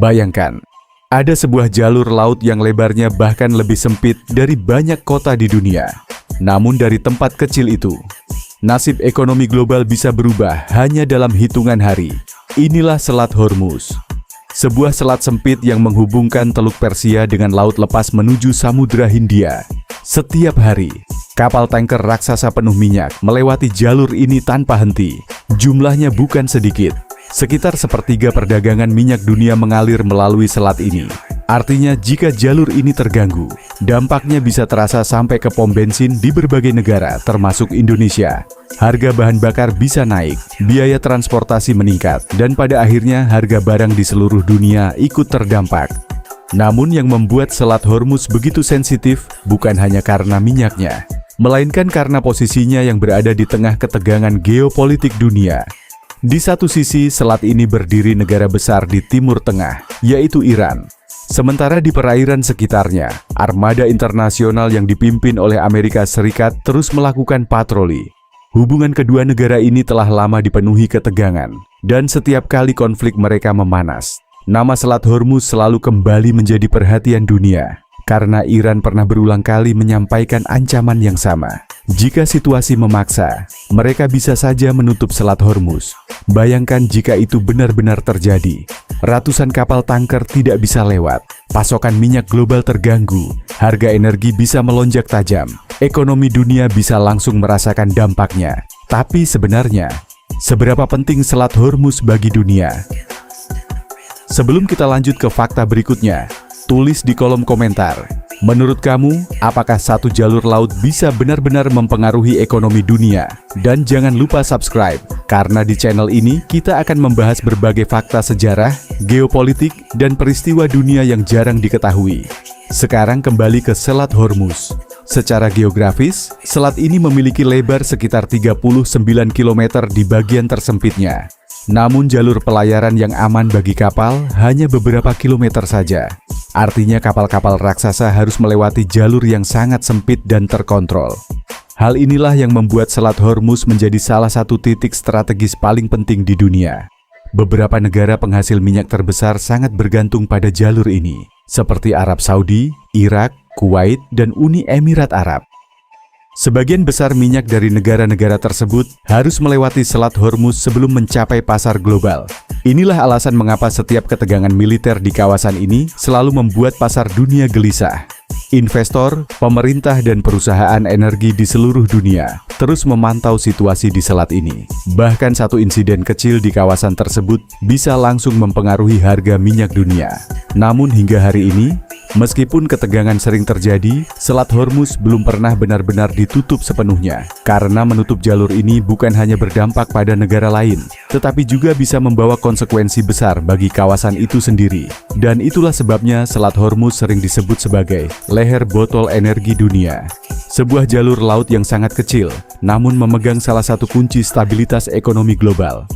Bayangkan, ada sebuah jalur laut yang lebarnya bahkan lebih sempit dari banyak kota di dunia. Namun dari tempat kecil itu, nasib ekonomi global bisa berubah hanya dalam hitungan hari. Inilah Selat Hormuz. Sebuah selat sempit yang menghubungkan Teluk Persia dengan laut lepas menuju Samudra Hindia. Setiap hari, kapal tanker raksasa penuh minyak melewati jalur ini tanpa henti. Jumlahnya bukan sedikit. Sekitar sepertiga perdagangan minyak dunia mengalir melalui selat ini. Artinya jika jalur ini terganggu, dampaknya bisa terasa sampai ke pom bensin di berbagai negara termasuk Indonesia. Harga bahan bakar bisa naik, biaya transportasi meningkat, dan pada akhirnya harga barang di seluruh dunia ikut terdampak. Namun yang membuat Selat Hormuz begitu sensitif bukan hanya karena minyaknya, melainkan karena posisinya yang berada di tengah ketegangan geopolitik dunia. Di satu sisi, selat ini berdiri negara besar di Timur Tengah, yaitu Iran. Sementara di perairan sekitarnya, armada internasional yang dipimpin oleh Amerika Serikat terus melakukan patroli. Hubungan kedua negara ini telah lama dipenuhi ketegangan, dan setiap kali konflik mereka memanas, nama Selat Hormuz selalu kembali menjadi perhatian dunia, karena Iran pernah berulang kali menyampaikan ancaman yang sama. Jika situasi memaksa, mereka bisa saja menutup Selat Hormuz. Bayangkan jika itu benar-benar terjadi. Ratusan kapal tanker tidak bisa lewat, pasokan minyak global terganggu, harga energi bisa melonjak tajam, ekonomi dunia bisa langsung merasakan dampaknya. Tapi sebenarnya, seberapa penting Selat Hormuz bagi dunia? Sebelum kita lanjut ke fakta berikutnya, tulis di kolom komentar. Menurut kamu, apakah satu jalur laut bisa benar-benar mempengaruhi ekonomi dunia? Dan jangan lupa subscribe, karena di channel ini kita akan membahas berbagai fakta sejarah, geopolitik, dan peristiwa dunia yang jarang diketahui. Sekarang kembali ke Selat Hormuz. Secara geografis, selat ini memiliki lebar sekitar 39 km di bagian tersempitnya. Namun jalur pelayaran yang aman bagi kapal hanya beberapa kilometer saja. Artinya kapal-kapal raksasa harus melewati jalur yang sangat sempit dan terkontrol. Hal inilah yang membuat Selat Hormuz menjadi salah satu titik strategis paling penting di dunia. Beberapa negara penghasil minyak terbesar sangat bergantung pada jalur ini, seperti Arab Saudi, Irak, Kuwait, dan Uni Emirat Arab. Sebagian besar minyak dari negara-negara tersebut harus melewati Selat Hormuz sebelum mencapai pasar global. Inilah alasan mengapa setiap ketegangan militer di kawasan ini selalu membuat pasar dunia gelisah. Investor, pemerintah, dan perusahaan energi di seluruh dunia terus memantau situasi di selat ini. Bahkan satu insiden kecil di kawasan tersebut bisa langsung mempengaruhi harga minyak dunia. Namun hingga hari ini, meskipun ketegangan sering terjadi, Selat Hormuz belum pernah benar-benar ditutup sepenuhnya. Karena menutup jalur ini bukan hanya berdampak pada negara lain, tetapi juga bisa membawa konsekuensi besar bagi kawasan itu sendiri. Dan itulah sebabnya Selat Hormuz sering disebut sebagai leher botol energi dunia. Sebuah jalur laut yang sangat kecil, namun memegang salah satu kunci stabilitas ekonomi global.